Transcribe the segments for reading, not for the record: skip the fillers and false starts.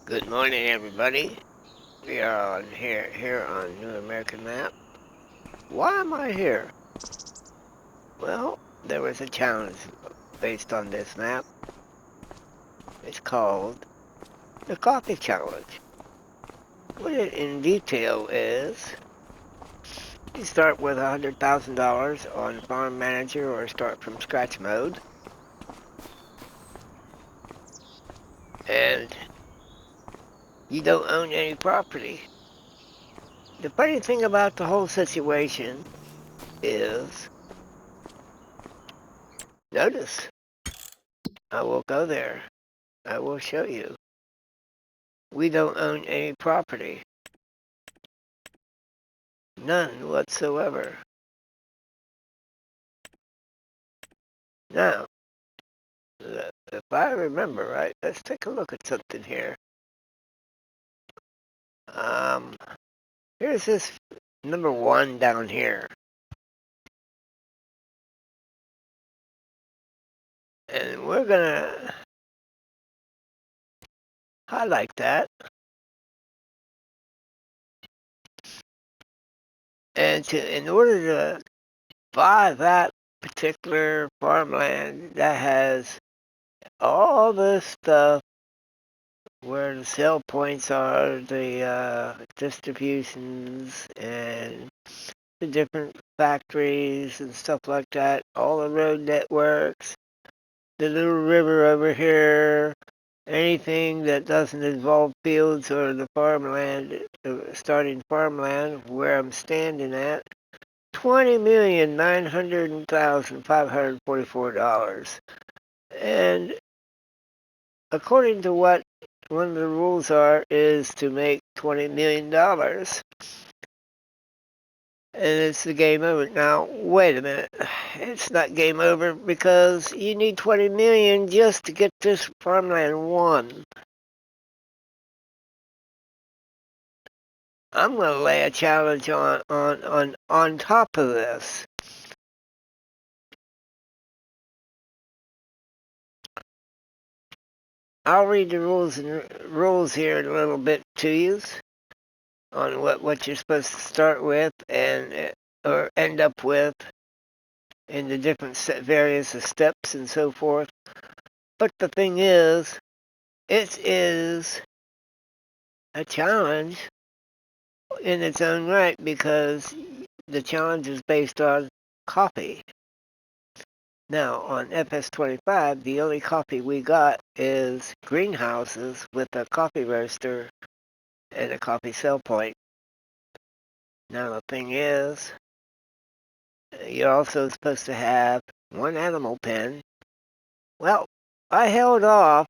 Good morning, everybody. We are on here on New American Map. Why am I here? Well, there was a challenge based on this map. It's called the Coffee Challenge. What it in detail is, you start with $100,000 on Farm Manager or Start from Scratch mode, and you don't own any property. The funny thing about the whole situation is, notice, I will go there. I will show you. We don't own any property. None whatsoever. Now, if I remember right, let's take a look at something here. Um, Here's this number 1 down here. And we're gonna highlight that. And in order to buy that particular farmland that has all this stuff where the sell points are, the distributions, and the different factories and stuff like that, all the road networks, the little river over here, anything that doesn't involve fields or the farmland, starting farmland where I'm standing at, $20,900,544. And according to what one of the rules are, is to make $20 million. And it's the game over. Now, wait a minute. It's not game over because you need 20 million just to get this farmland won. I'm going to lay a challenge on top of this. I'll read the rules here in a little bit to you on what you're supposed to start with and or end up with in the different various steps and so forth. But the thing is, it is a challenge in its own right because the challenge is based on coffee. Now, on FS25, the only coffee we got is greenhouses with a coffee roaster and a coffee sell point. Now, the thing is, you're also supposed to have one animal pen. Well, I held off.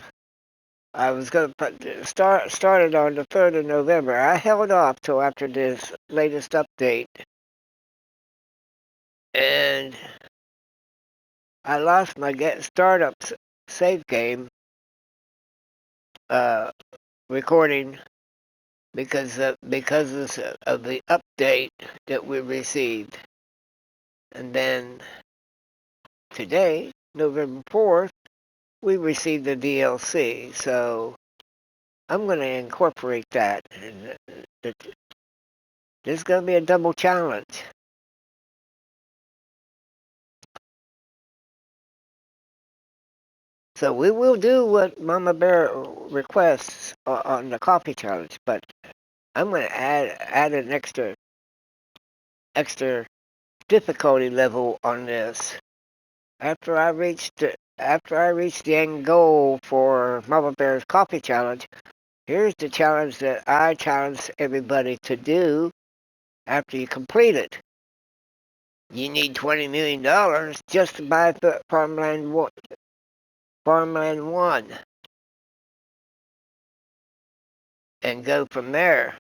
I was going to started on the 3rd of November. I held off till after this latest update. And I lost my startup save game recording because of the update that we received. And then today, November 4th, we received the DLC. So I'm going to incorporate that. And there's going to be a double challenge. So we will do what Mama Bear requests on the coffee challenge, but I'm going to add an extra difficulty level on this. After I reach the end goal for Mama Bear's coffee challenge, here's the challenge that I challenge everybody to do after you complete it. You need $20 million just to buy Farmland 1. And go from there.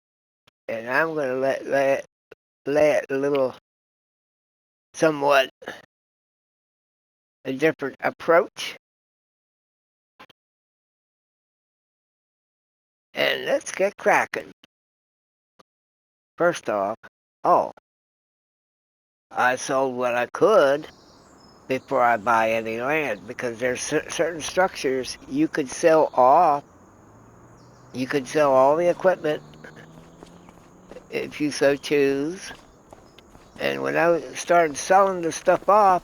And I'm going to lay it a little somewhat a different approach. And let's get cracking. First off, I sold what I could before I buy any land because there's certain structures you could sell off You could sell all the equipment if you so choose. And when I started selling the stuff off,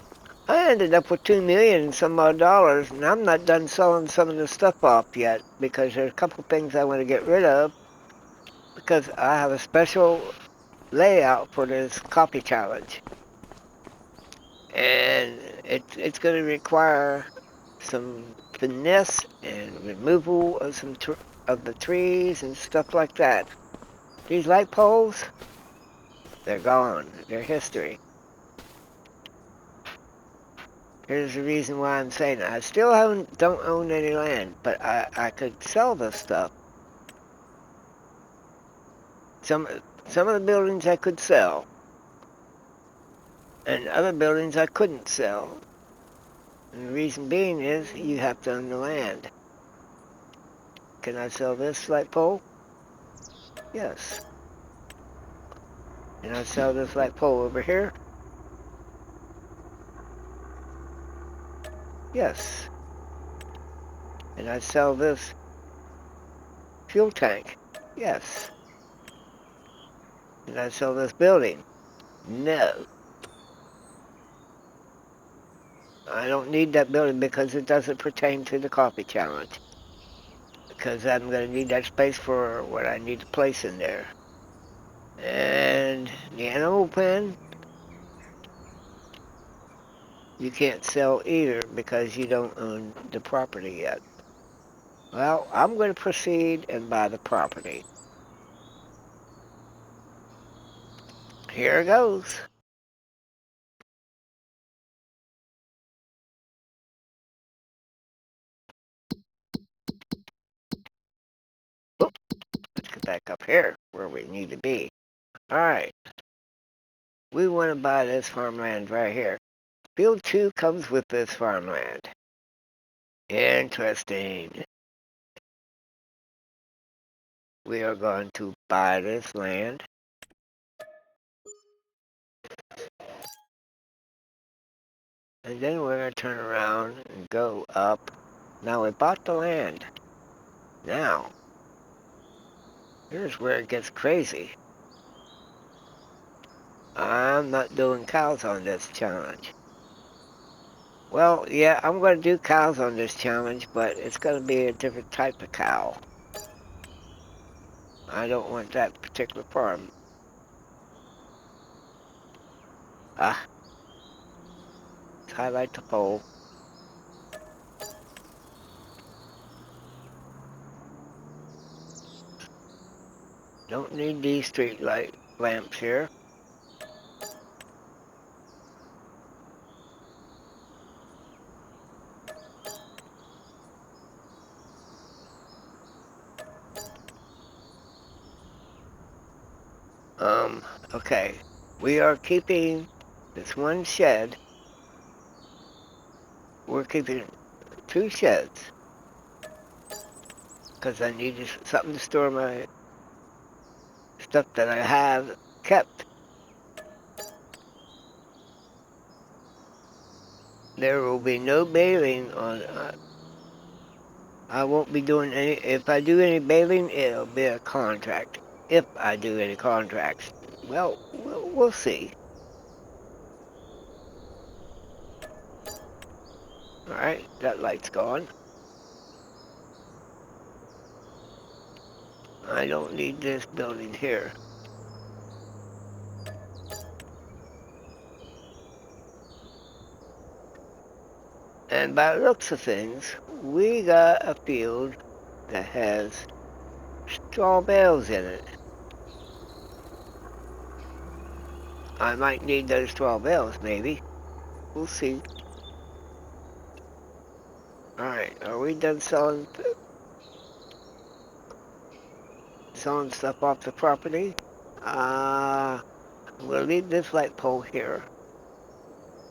I ended up with $2 million and some odd dollars, and I'm not done selling some of the stuff off yet because there's a couple things I want to get rid of because I have a special layout for this coffee challenge, and it's going to require some finesse and removal of some of the trees and stuff like that. These light poles, they're gone. They're history. Here's the reason why I'm saying that. I still don't own any land, but I could sell this stuff. Some some of the buildings I could sell, and other buildings I couldn't sell. And the reason being is you have to own the land. Can I sell this light pole? Yes. Can I sell this light pole over here? Yes. Can I sell this fuel tank? Yes. Can I sell this building? No. I don't need that building because it doesn't pertain to the coffee challenge. Because I'm going to need that space for what I need to place in there. And the animal pen, you can't sell either because you don't own the property yet. Well, I'm going to proceed and buy the property. Here it goes. Oop, let's get back up here where we need to be. All right. We want to buy this farmland right here. Field 2 comes with this farmland. Interesting. We are going to buy this land. And then we're going to turn around and go up. Now we bought the land. Now, here's where it gets crazy. I'm not doing cows on this challenge. Well, yeah, I'm going to do cows on this challenge, but it's going to be a different type of cow. I don't want that particular farm. Ah, let's highlight the pole. Don't need these street light lamps here. Okay. We are keeping this one shed. We're keeping 2 sheds. Because I need something to store my stuff that I have kept. There will be no baling on. I won't be doing any. If I do any baling, it'll be a contract. If I do any contracts, well, we'll see. All right, that light's gone. I don't need this building here. And by the looks of things, we got a field that has straw bales in it. I might need those straw bales, maybe. We'll see. Alright, are we done selling stuff off the property? We'll leave this light pole here.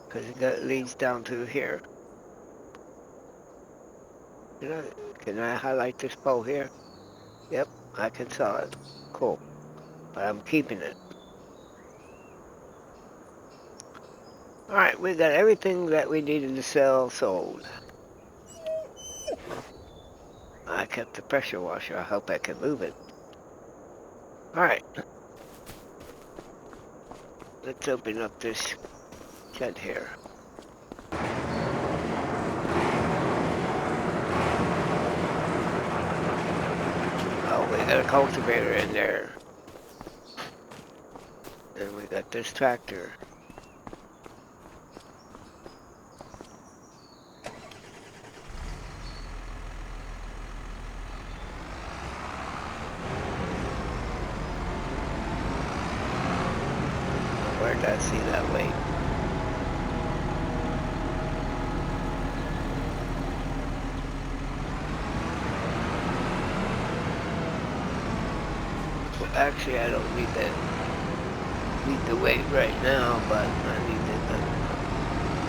Because it leads down through here. Can I highlight this pole here? Yep, I can sell it. Cool. But I'm keeping it. Alright, we got everything that we needed to sell sold. I kept the pressure washer. I hope I can move it. Alright. Let's open up this shed here. Oh, we got a cultivator in there. And we got this tractor. Where did I see that weight? Well, actually, I don't need the weight right now, but I need it.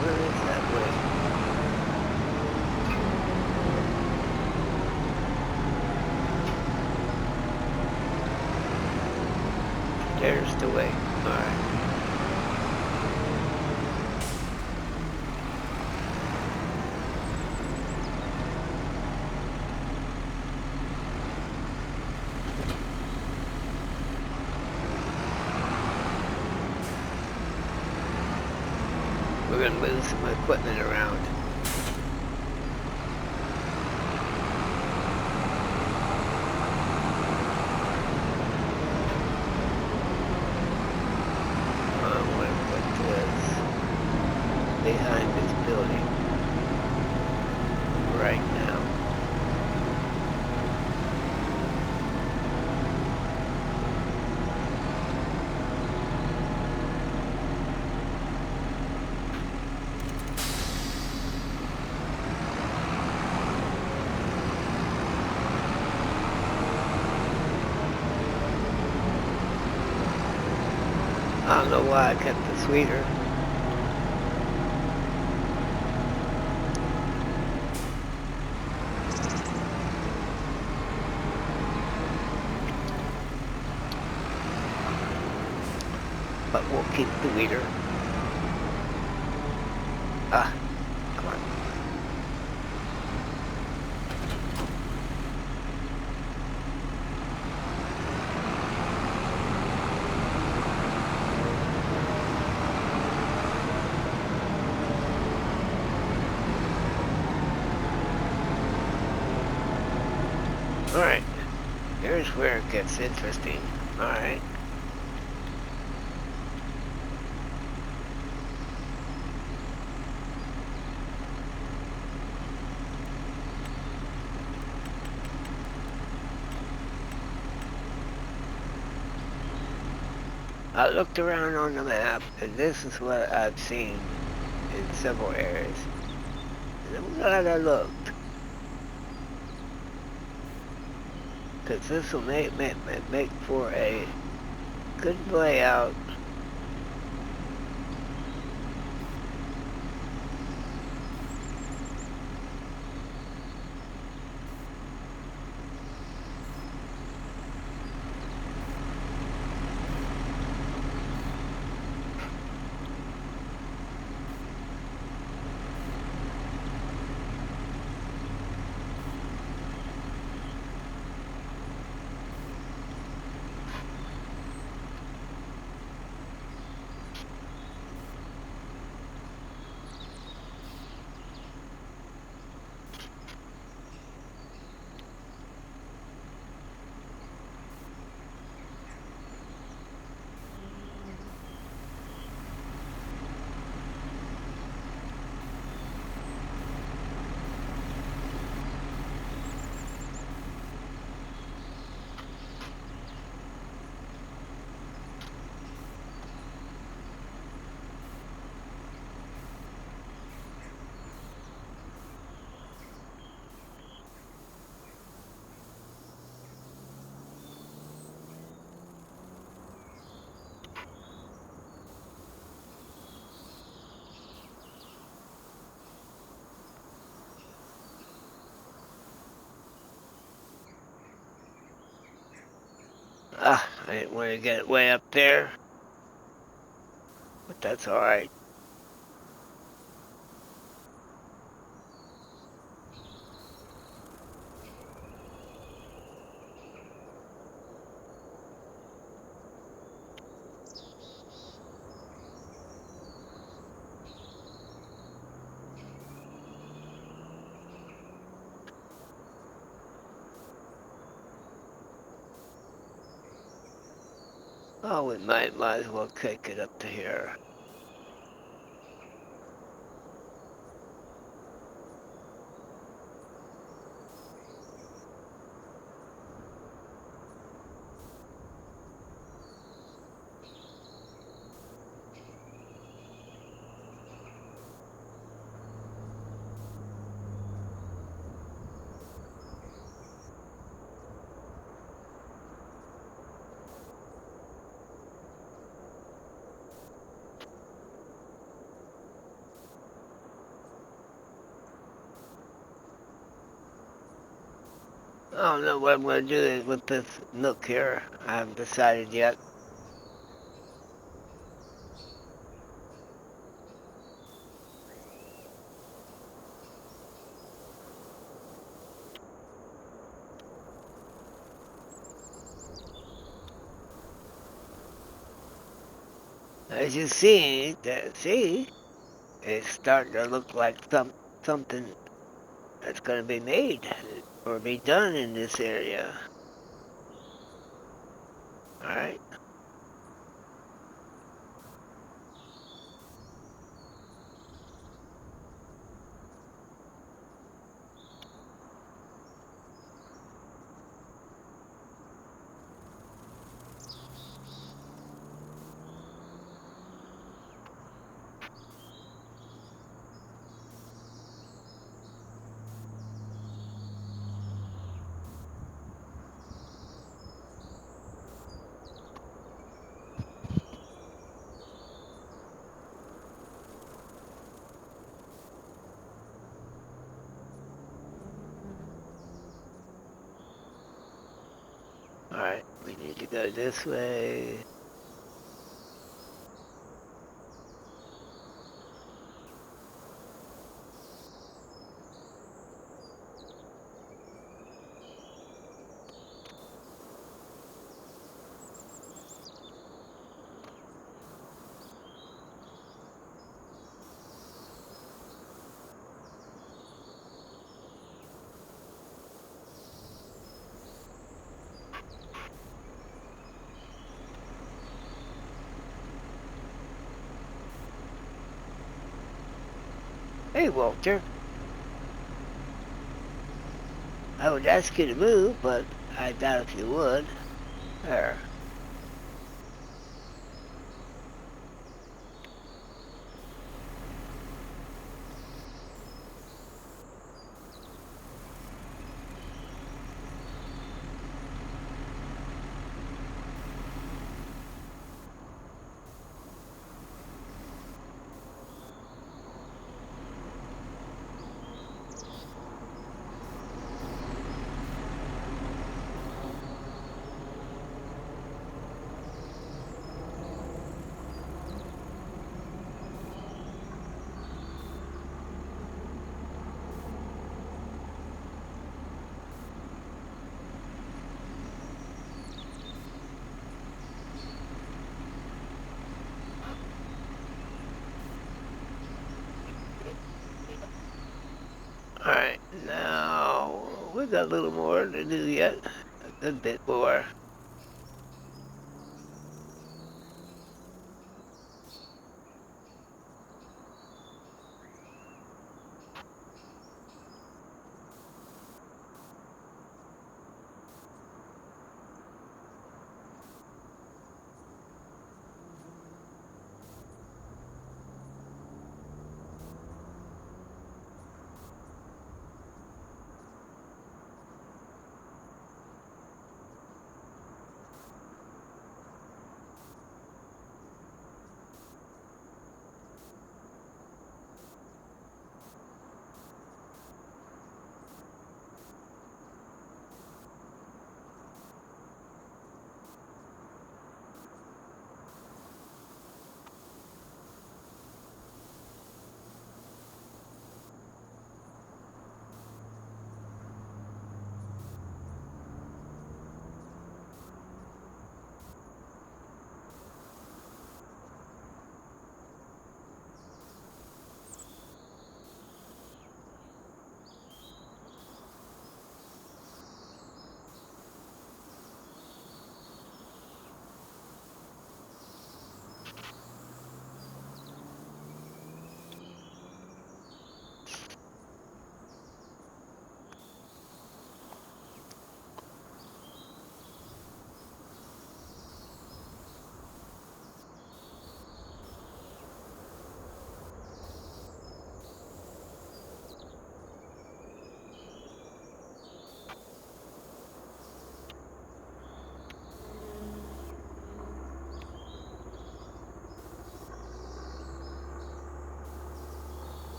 Where is that weight? There's the weight. Alright. We're gonna move some equipment around. I'm gonna put this behind this building right now. I don't know why I kept the sweeter. But we'll keep the weeder. Ah, come on. Alright, here's where it gets interesting. Alright. I looked around on the map, and this is what I've seen in several areas. And I'm glad I looked. Because this will make for a good layout. Ah, I didn't want to get it way up there. But that's alright. Oh, we might as well take it up to here. I don't know what I'm going to do with this nook here. I haven't decided yet. As you see, it's starting to look like something that's going to be made or be done in this area. All right, all right. We need to go this way. Hey, Walter. I would ask you to move, but I doubt if you would. There. All right, now we got a little more to do yet. A good bit more.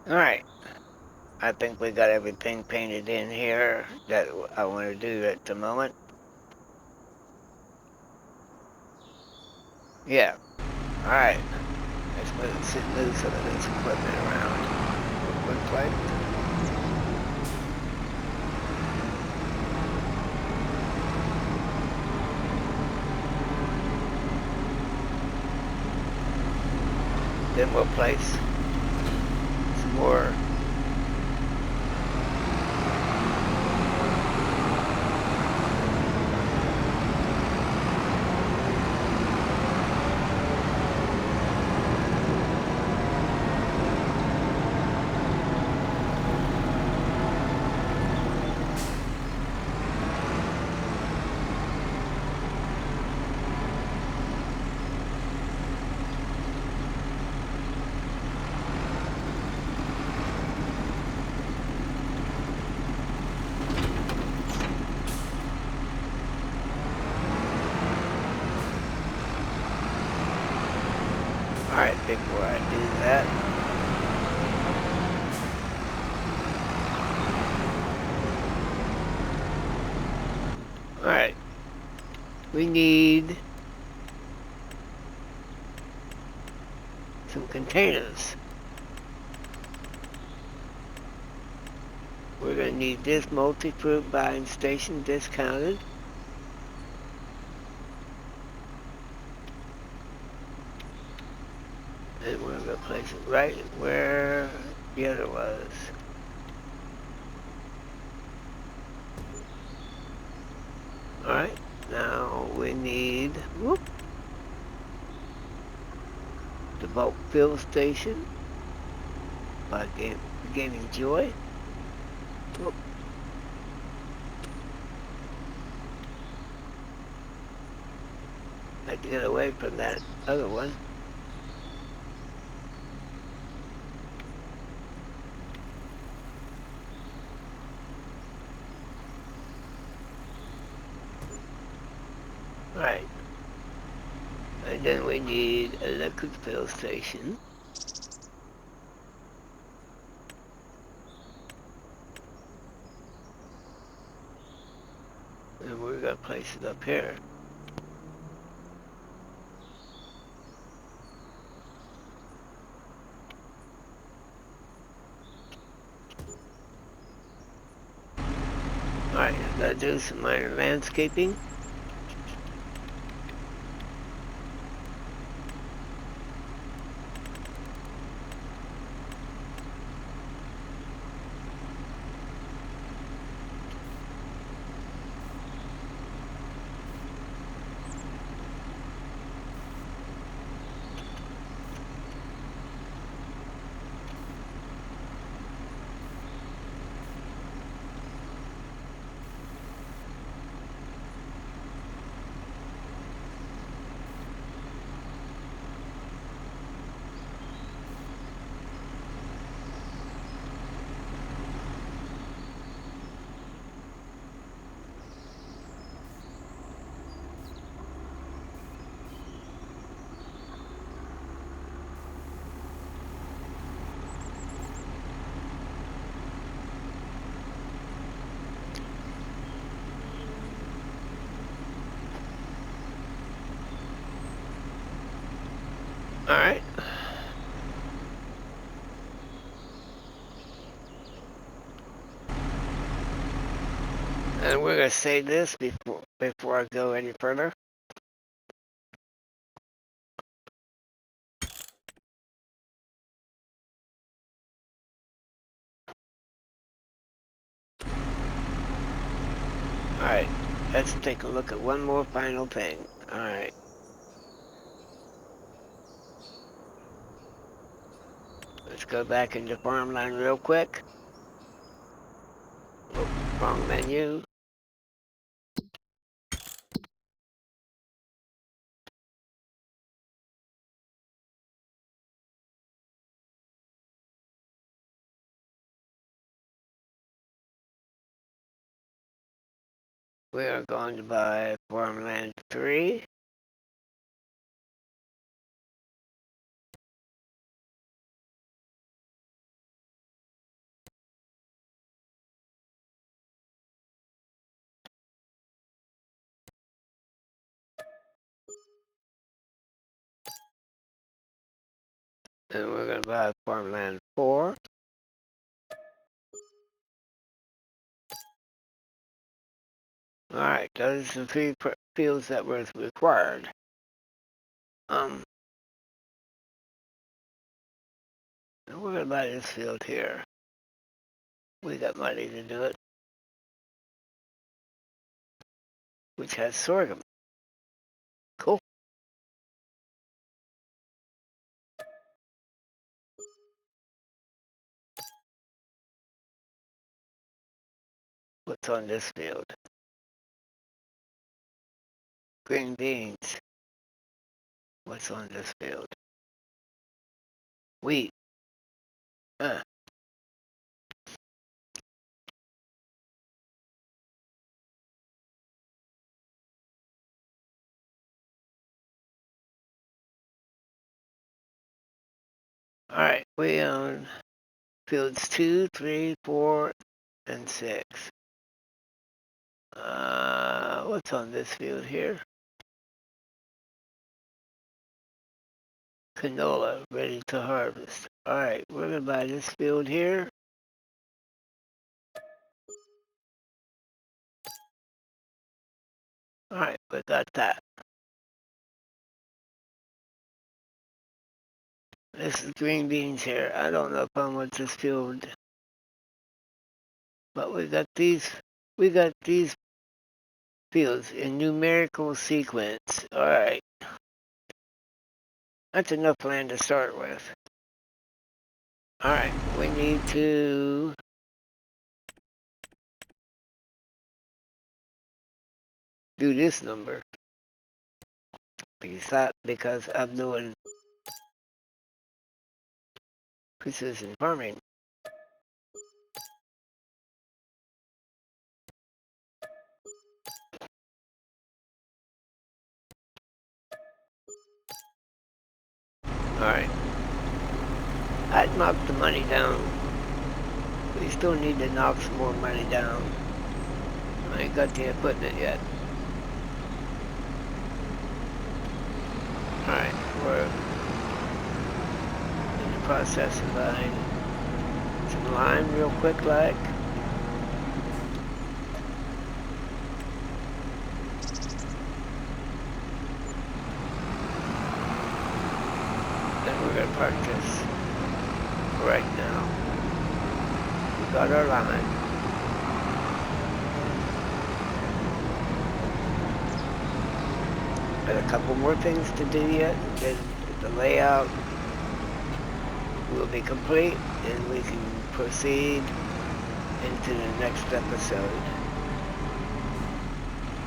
Alright, I think we got everything painted in here that I want to do at the moment. Yeah, alright. Let's move some of this equipment around. Looks like. Then we'll place some more. Alright, before I do that, alright, we need some containers. We're going to need this multi-fruit buying station discounted. And we're going to place it right where the other was. Alright, now we need the bulk fill station by Gaming Joy. Whoop. I had to get away from that other one. Right. And then we need a liquid fill station. And we're going to place it up here. Alright, I gotta do some minor landscaping. Alright. And we're gonna save this before I go any further. Alright, let's take a look at one more final thing. Alright. Let's go back into farmland real quick. Oh, wrong menu. We are going to buy farmland 3. And we're going to buy farmland 4. Alright, those are the 3 fields that were required. And we're going to buy this field here. We got money to do it. Which has sorghum. Cool. What's on this field? Green beans. What's on this field? Wheat. Huh. Alright, we own fields 2, 3, 4, and 6. What's on this field here? Canola, ready to harvest. Alright, we're going to buy this field here. Alright, we got that. This is green beans here. I don't know if I want this field. But we got these fields in numerical sequence. Alright. That's enough land to start with. Alright, we need to do this number. Because I'm doing precision farming. Alright. I'd knock the money down. We still need to knock some more money down. I ain't got the equipment yet. Alright, we're in the process of buying some lime real quick like. Then we're gonna park this right now. We got our line. Got a couple more things to do yet, then the layout will be complete and we can proceed into the next episode.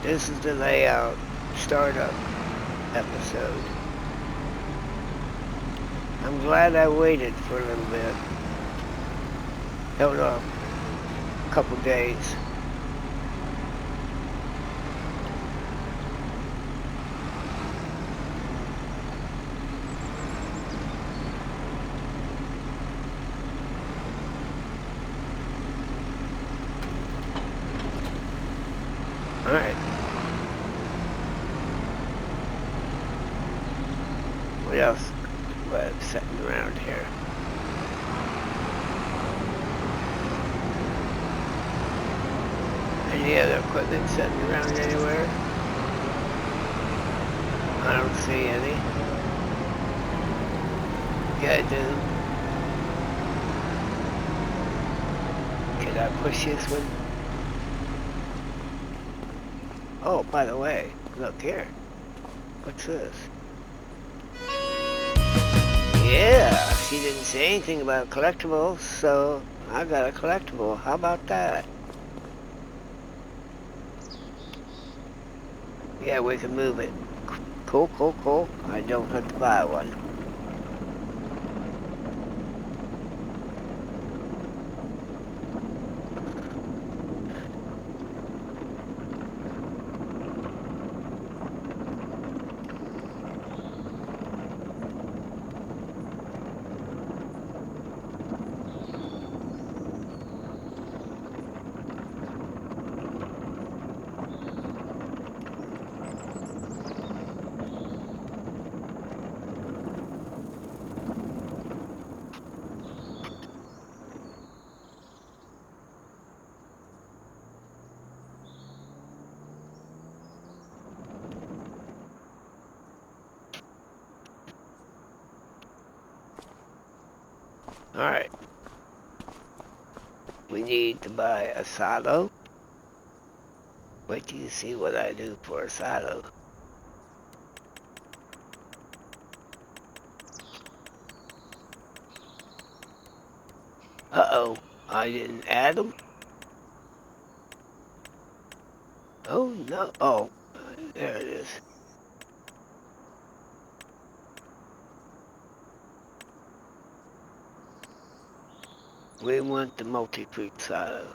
This is the layout startup episode. I'm glad I waited for a little bit. Held off a couple days. Alright. What else? What's sitting around here? Any other equipment sitting around anywhere? I don't see any. Yeah, I do. Can I push this one? Oh, by the way, look here. What's this? Yeah, she didn't say anything about collectibles, so I got a collectible. How about that? Yeah, we can move it. Cool, cool, cool. I don't have to buy one. Alright. We need to buy a silo. Wait till you see what I do for a silo. Uh-oh. I didn't add them. Oh, no. Oh, there it is. We want the multi-fruit silo.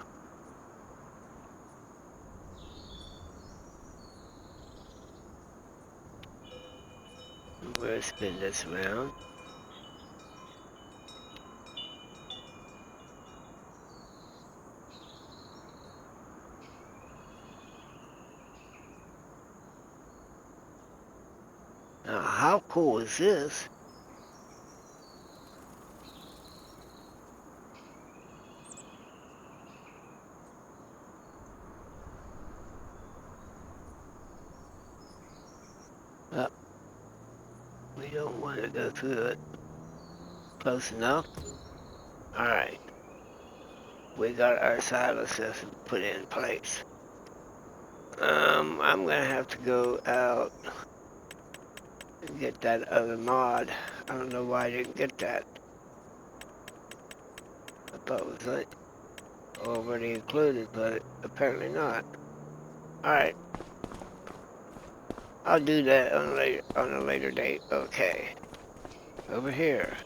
We'll spin this around. Now, how cool is this? Uh, we don't want to go through it. Close enough? Alright. We got our silo system put in place. I'm gonna have to go out and get that other mod. I don't know why I didn't get that. I thought it was like already included, but apparently not. Alright. I'll do that on a later date. Okay. Over here.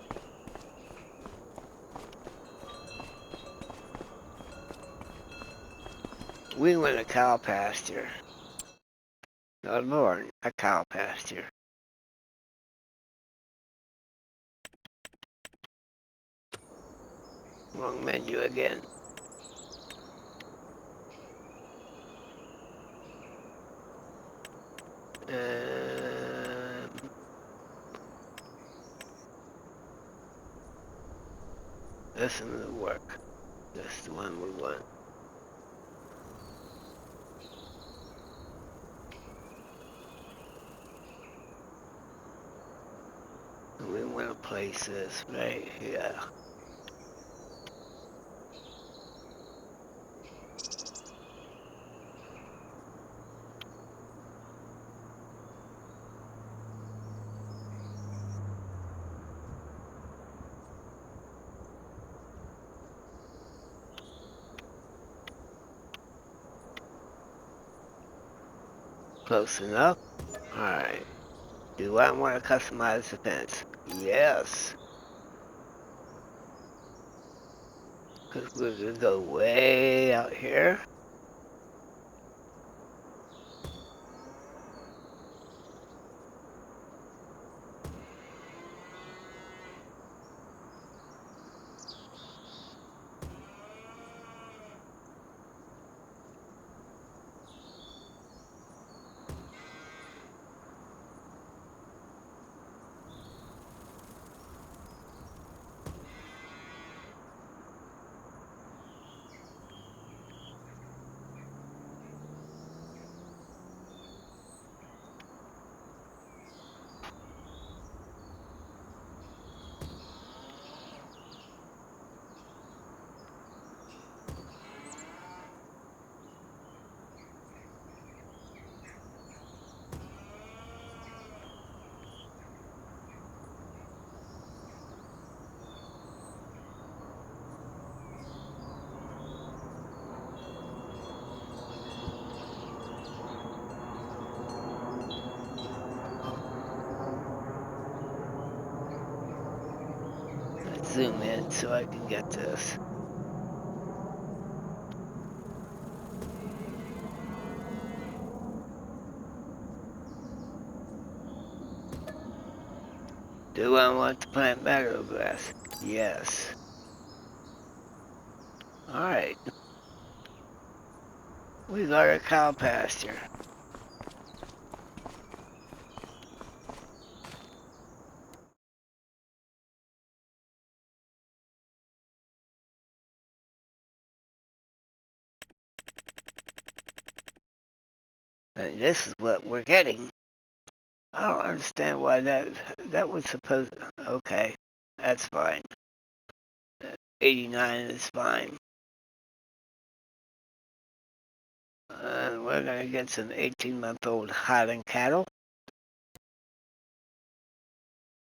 We want a cow pasture. Oh Lord, a cow pasture. Wrong menu again. This one will work. This is the one we want. We want to place this right here. Close enough? Alright. Do I want to customize the fence? Yes. Because we're going to go way out here. Let's zoom in so I can get this. Do I want to plant meadow grass? Yes. Alright. We got a cow pasture. And this is what we're getting. I don't understand why that was supposed. Okay, that's fine. 89 is fine. We're going to get some 18-month-old Highland cattle.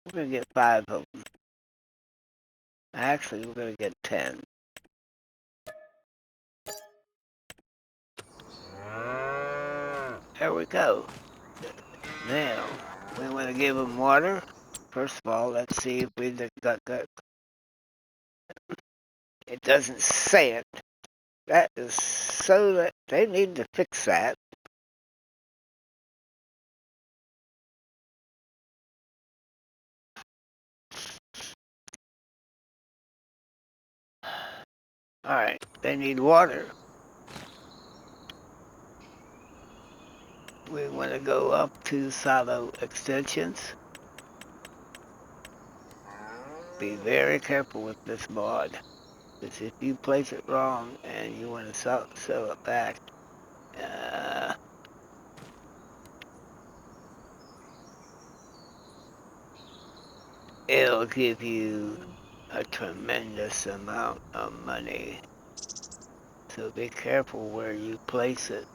We're going to get 5 of them. Actually, we're going to get 10. There we go. Now, we want to give them water. First of all, let's see if we got. It doesn't say it. That is so that they need to fix that. Alright, they need water. We want to go up to silo extensions. Be very careful with this mod. Because if you place it wrong and you want to sell it back, it'll give you a tremendous amount of money. So be careful where you place it.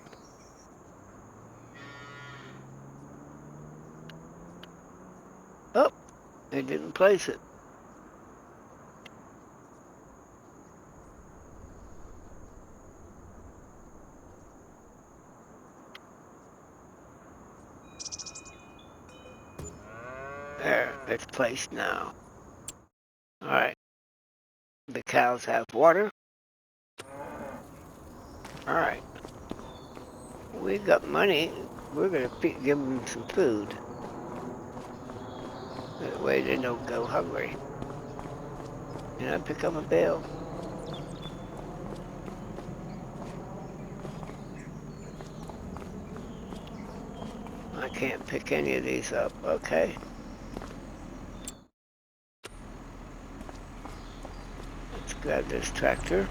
Oh, they didn't place it. There, it's placed now. Alright. The cows have water. Alright. We got money. We're going to give them some food. That way they don't go hungry. And I pick up a bale. I can't pick any of these up. Okay. Let's grab this tractor.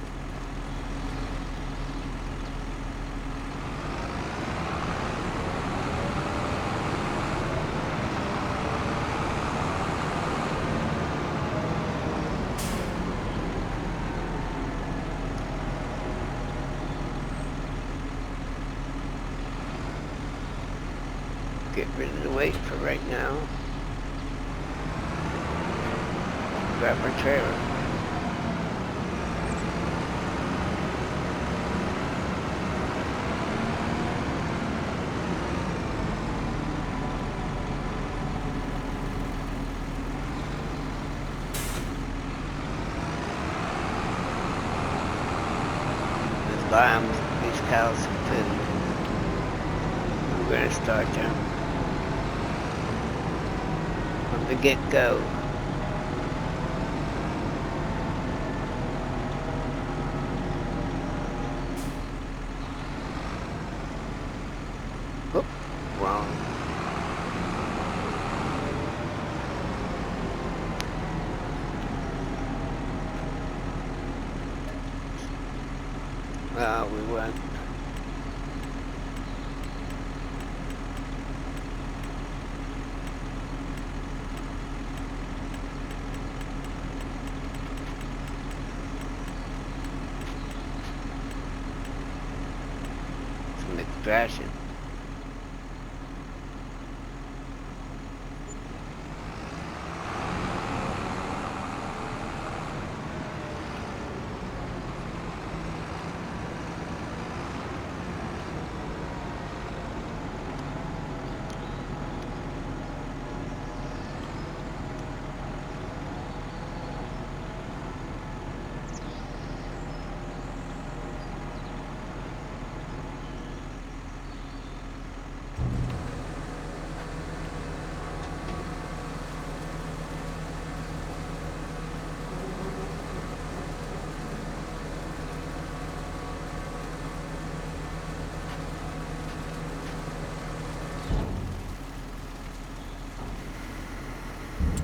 Get rid of the weight for right now. Grab our trailer. Let's buy these cows some food. We're going to start them from the get-go. Oop, wrong. Well, we went. Some extraction.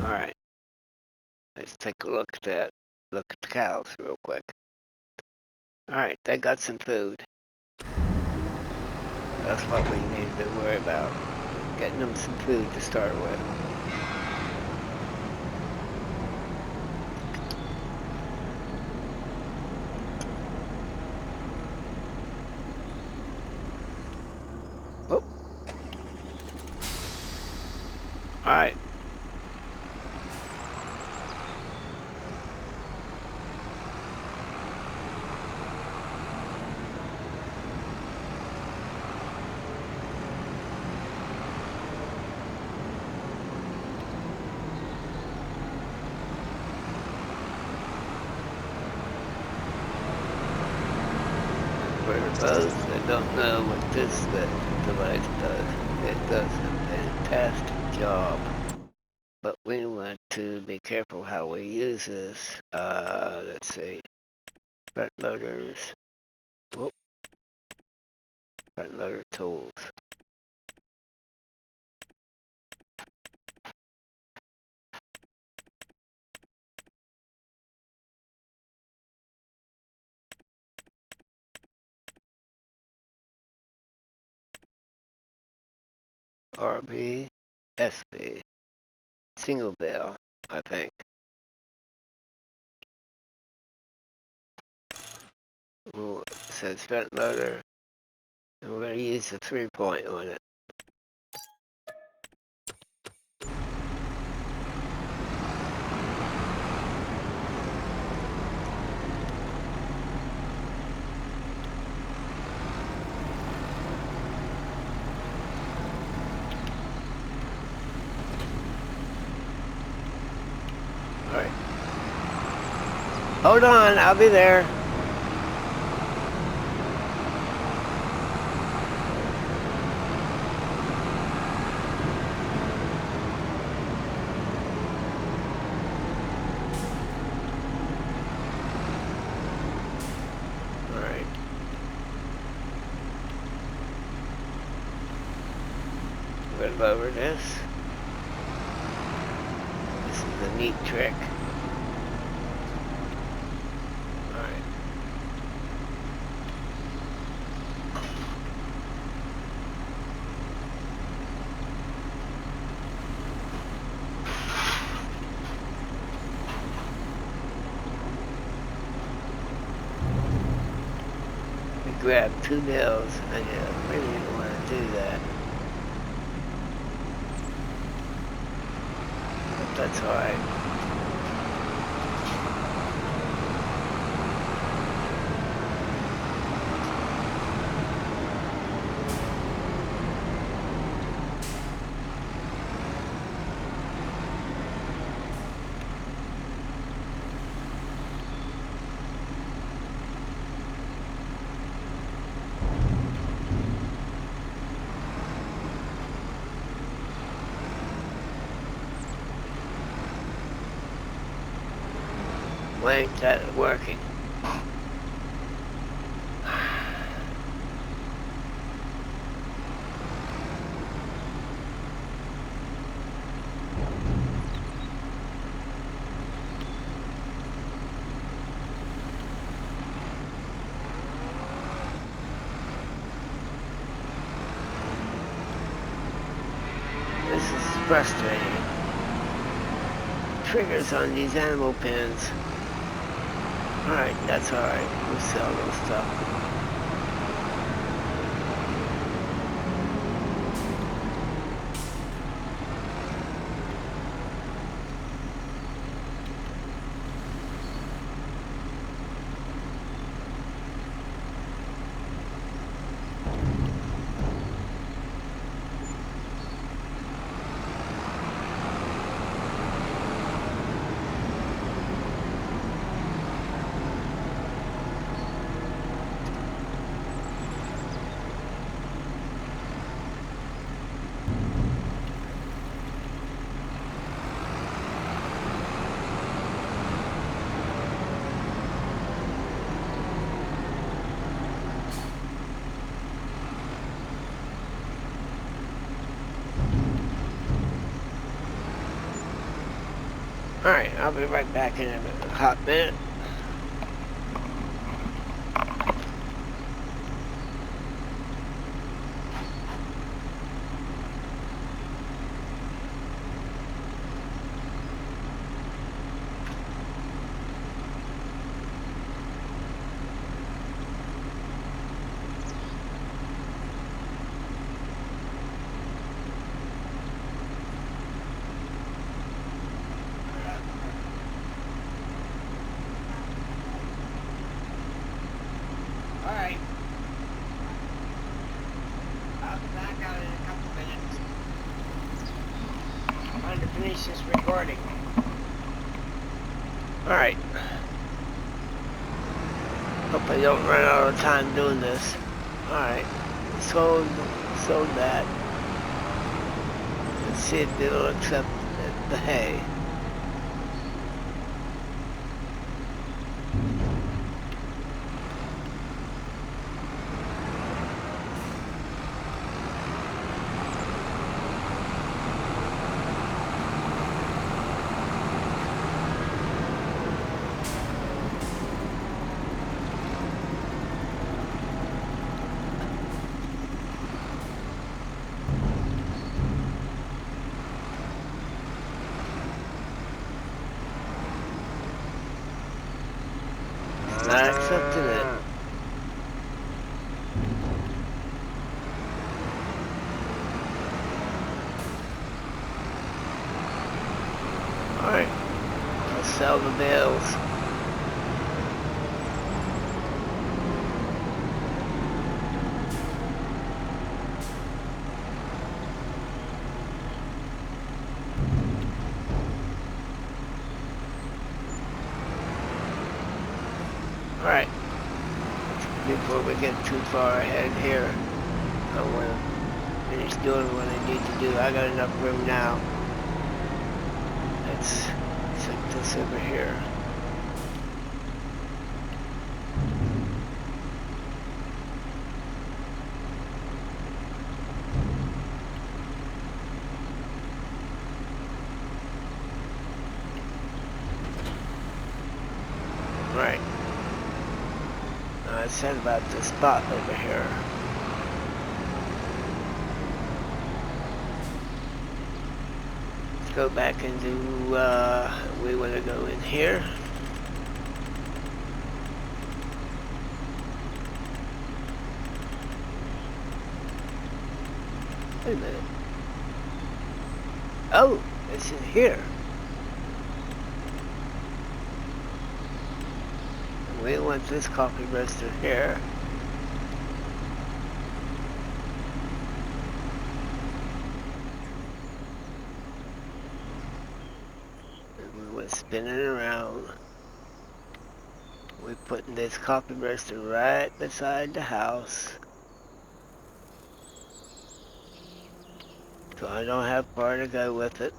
Alright. Let's take a look at that. Look at the cows real quick. Alright, they got some food. That's what we need to worry about. Getting them some food to start with. Alright. For those that don't know what this device does, it does a fantastic job. But we want to be careful how we use this. Let's see. Front loaders. Whoop. Front loader tools. RB, SB. Single bell, I think. It says front loader. And we're going to use the 3-point on it. Alright. Hold on, I'll be there. Alright. We're going to lower this. This is a neat trick. Alright. We grabbed 2 nails. I really didn't want to do that. But that's alright. Why ain't that working? This is frustrating. Triggers on these animal pins. Alright, that's alright. We'll sell those stuff. Alright, I'll be right back in a hot minute. finish this recording. Alright. Hope I don't run out of time doing this. Alright. Sold that. Let's see if it'll accept the hay. Not accepting it. Alright. I'll sell the bales. Alright. Before we get too far ahead here, I want to finish doing what I need to do. I got enough room now. Let's set this over here. Right. I said about this spot over here. Let's go back and do, we want to go in here. Wait a minute. Oh, it's in here. We want this coffee roaster here. And we went spinning around. We're putting this coffee roaster right beside the house. So I don't have far to go with it.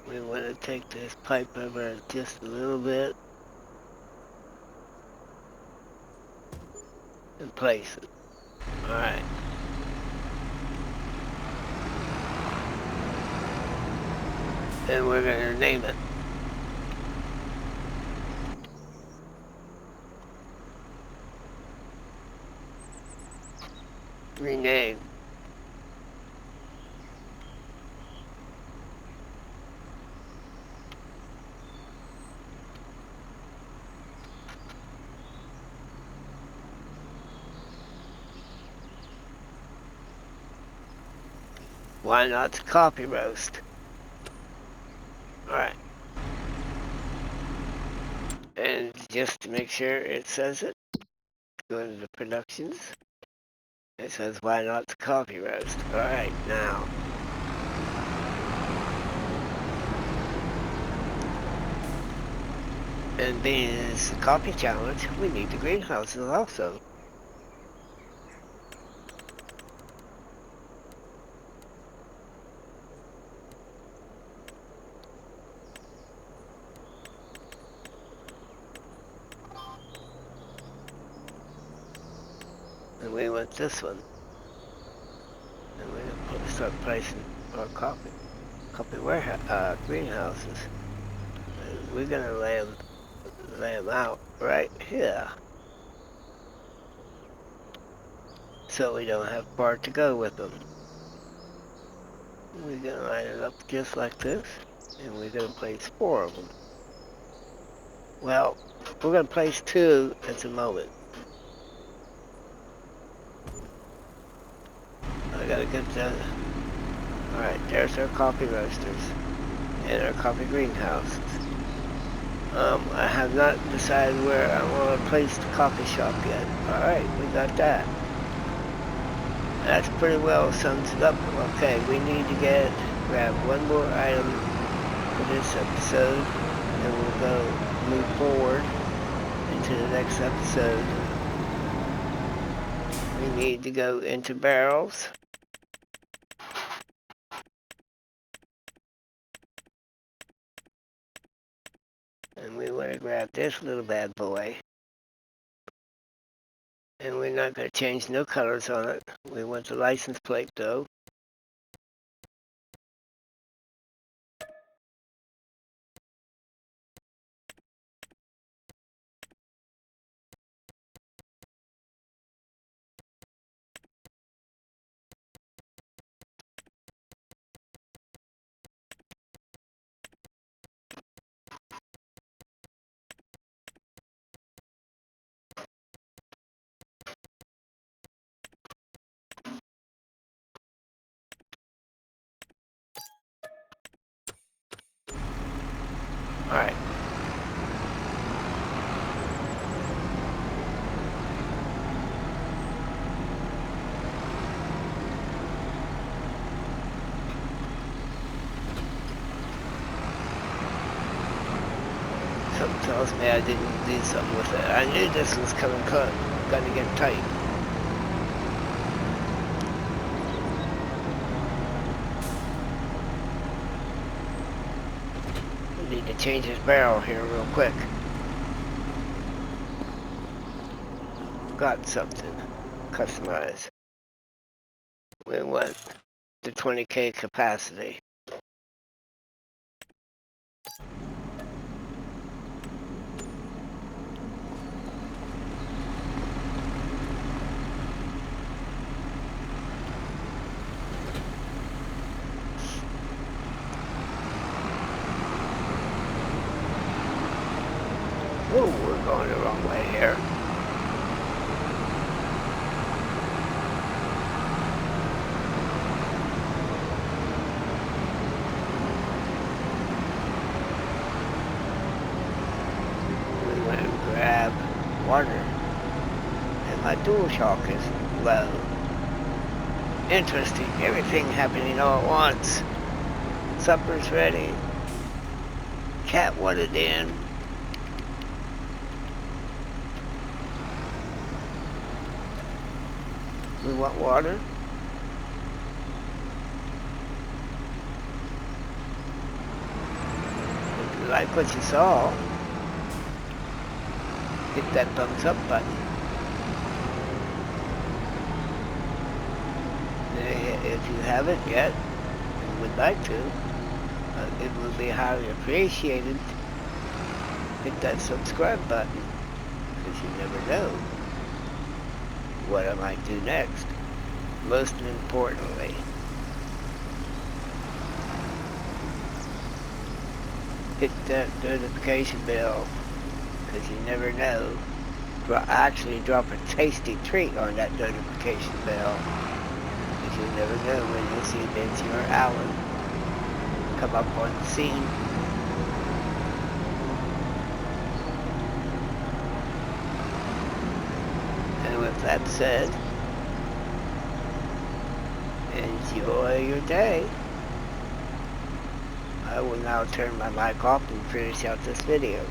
We want to take this pipe over just a little bit and place it. Alright. And we're going to name it. Rename. Why not the coffee roast? Alright. And just to make sure it says it, go to the productions. It says why not the coffee roast. Alright, now. And being it's a coffee challenge, we need the greenhouses also. And we want this one. And we're going to start placing our coffee warehouse, greenhouses. And we're going to lay them out right here. So we don't have far to go with them. We're going to line it up just like this. And we're going to place 4 of them. Well, we're going to place 2 at the moment. I gotta get that. Alright, there's our coffee roasters and our coffee greenhouses. I have not decided where I want to place the coffee shop yet. Alright, we got that. That's pretty well sums it up. Okay, we need to grab one more item for this episode, and we'll go move forward into the next episode. We need to go into barrels. And we want to grab this little bad boy. And we're not going to change no colors on it. We want the license plate though. Alright. Something tells me I didn't do something with it. I knew this was gonna get tight. We need to change his barrel here real quick. Got something. Customize. We want the 20K capacity. Oh, we're going the wrong way here. We want to grab water. And my DualShock is low. Interesting. Everything happening all at once. Supper's ready. Cat wanted in. We want water. If you like what you saw, hit that thumbs up button. If you haven't yet and would like to, it will be highly appreciated. Hit that subscribe button, because you never know what I might do next. Most importantly, hit that notification bell, because you never know. Actually drop a tasty treat on that notification bell, because you never know when you'll see Benzie or Alan come up on the scene. And with that said, enjoy your day. I will now turn my mic off and finish out this video.